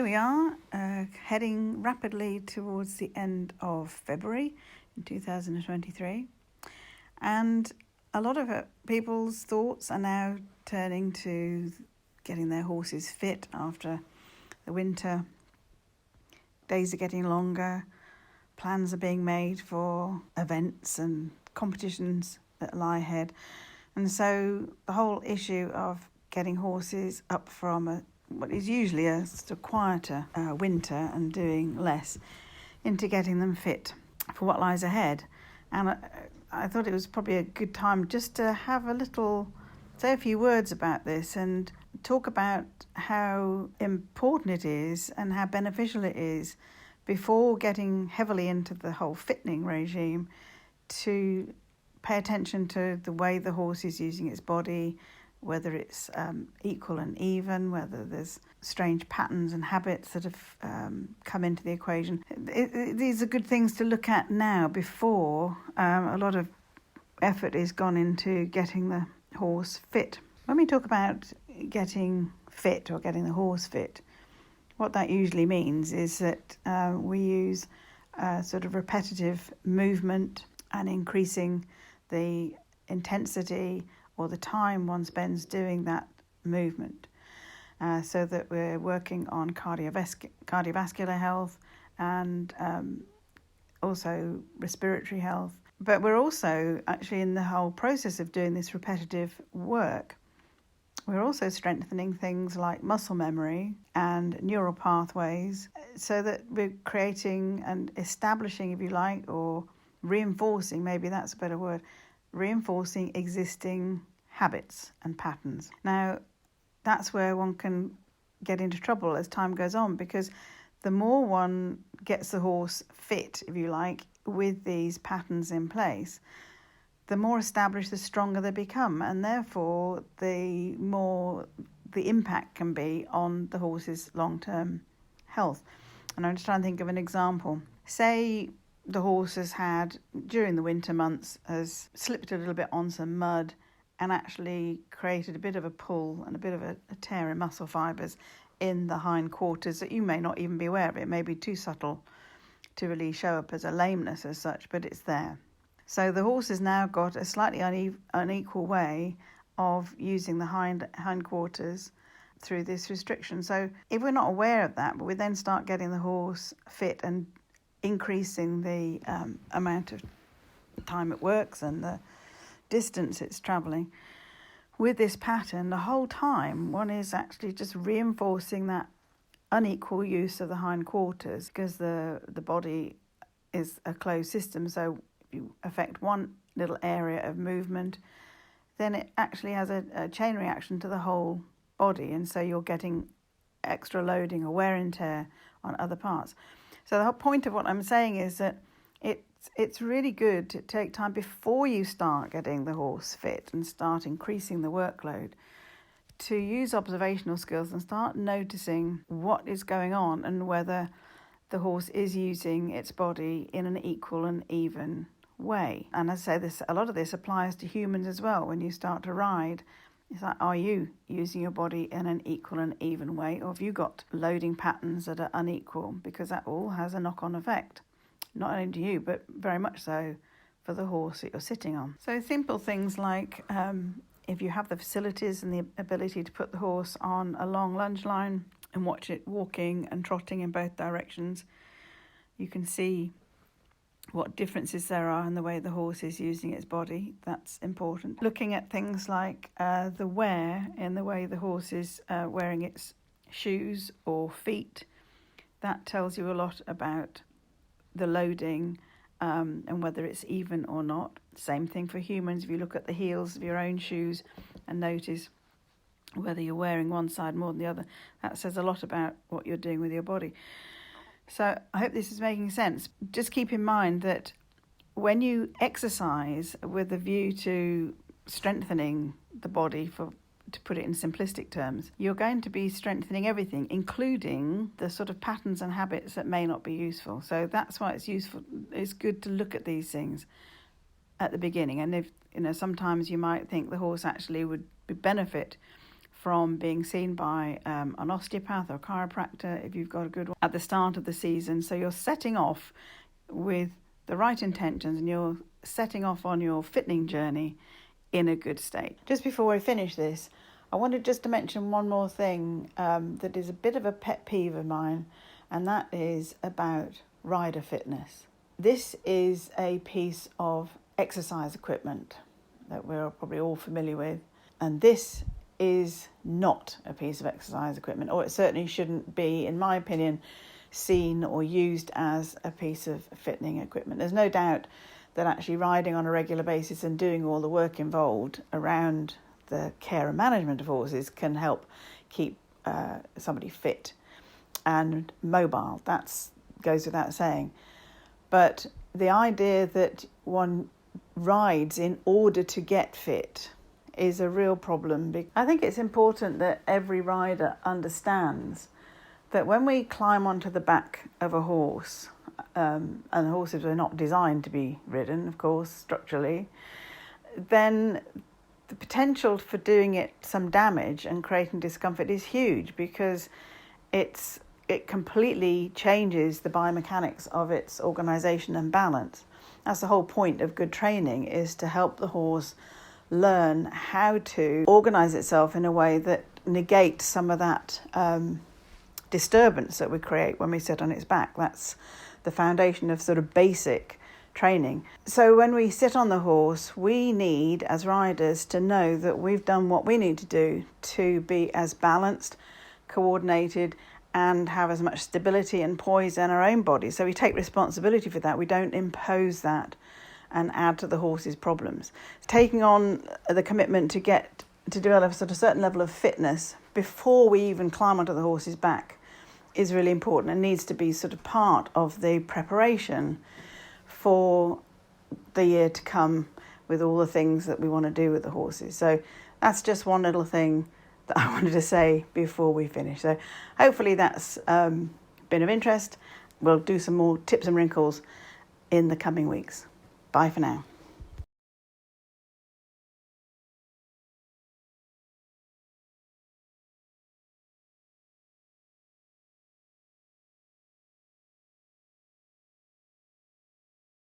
here we are, heading rapidly towards the end of February in 2023. And a lot of people's thoughts are now turning to getting their horses fit after the winter. Days are getting longer. Plans are being made for events and competitions that lie ahead. And so the whole issue of getting horses up from what is usually a sort of quieter winter and doing less into getting them fit for what lies ahead. And I thought it was probably a good time just to have say a few words about this and talk about how important it is and how beneficial it is before getting heavily into the whole fitting regime to pay attention to the way the horse is using its body, whether it's equal and even, whether there's strange patterns and habits that have come into the equation. These are good things to look at now before a lot of effort is gone into getting the horse fit. When we talk about getting fit or getting the horse fit, what that usually means is that we use sort of repetitive movement and increasing the intensity or the time one spends doing that movement, so that we're working on cardiovascular health and also respiratory health. But we're also actually in the whole process of doing this repetitive work, we're also strengthening things like muscle memory and neural pathways so that we're creating and establishing, if you like, or reinforcing, maybe that's a better word, reinforcing existing habits and patterns. Now, that's where one can get into trouble as time goes on, because the more one gets the horse fit, if you like, with these patterns in place, the more established, the stronger they become, and therefore the more the impact can be on the horse's long-term health. And I'm just trying to think of an example. Say the horse has had, during the winter months, has slipped a little bit on some mud and actually created a bit of a pull and a bit of a tear in muscle fibres in the hind quarters that you may not even be aware of. It may be too subtle to really show up as a lameness as such, but it's there. So the horse has now got a slightly unequal way of using the hind quarters through this restriction. So if we're not aware of that, but we then start getting the horse fit and increasing the amount of time it works and the distance it's travelling with this pattern, the whole time one is actually just reinforcing that unequal use of the hind quarters, because the body is a closed system. So if you affect one little area of movement, then it actually has a chain reaction to the whole body, and so you're getting extra loading or wear and tear on other parts. So the whole point of what I'm saying is that it's really good to take time before you start getting the horse fit and start increasing the workload to use observational skills and start noticing what is going on and whether the horse is using its body in an equal and even way. And as I say, a lot of this applies to humans as well. When you start to ride, it's like, are you using your body in an equal and even way, or have you got loading patterns that are unequal? Because that all has a knock-on effect, not only to you, but very much so for the horse that you're sitting on. So simple things like if you have the facilities and the ability to put the horse on a long lunge line and watch it walking and trotting in both directions, you can see what differences there are in the way the horse is using its body. That's important. Looking at things like the wear in the way the horse is wearing its shoes or feet, that tells you a lot about the loading and whether it's even or not. Same thing for humans. If you look at the heels of your own shoes and notice whether you're wearing one side more than the other, that says a lot about what you're doing with your body. So I hope this is making sense. Just keep in mind that when you exercise with a view to strengthening the body, to put it in simplistic terms, you're going to be strengthening everything, including the sort of patterns and habits that may not be useful. So that's why it's good to look at these things at the beginning. And if sometimes you might think the horse actually would benefit from being seen by an osteopath or chiropractor if you've got a good one at the start of the season. So you're setting off with the right intentions and you're setting off on your fitting journey in a good state. Just before I finish this, I wanted just to mention one more thing that is a bit of a pet peeve of mine, and that is about rider fitness. This is a piece of exercise equipment that we're probably all familiar with, and this is not a piece of exercise equipment, or it certainly shouldn't be, in my opinion, seen or used as a piece of fitting equipment. There's no doubt that actually riding on a regular basis and doing all the work involved around the care and management of horses can help keep somebody fit and mobile. That goes without saying. But the idea that one rides in order to get fit is a real problem. I think it's important that every rider understands that when we climb onto the back of a horse, and horses are not designed to be ridden, of course, structurally, then the potential for doing it some damage and creating discomfort is huge, because it completely changes the biomechanics of its organisation and balance. That's the whole point of good training, is to help the horse learn how to organise itself in a way that negates some of that disturbance that we create when we sit on its back. That's the foundation of sort of basic training. So when we sit on the horse, we need, as riders, to know that we've done what we need to do to be as balanced, coordinated, and have as much stability and poise in our own bodies. So we take responsibility for that. We don't impose that and add to the horse's problems. Taking on the commitment to develop a certain level of fitness before we even climb onto the horse's back is really important and needs to be sort of part of the preparation for the year to come with all the things that we want to do with the horses. So that's just one little thing that I wanted to say before we finish. So hopefully that's been of interest. We'll do some more tips and wrinkles in the coming weeks. Bye for now.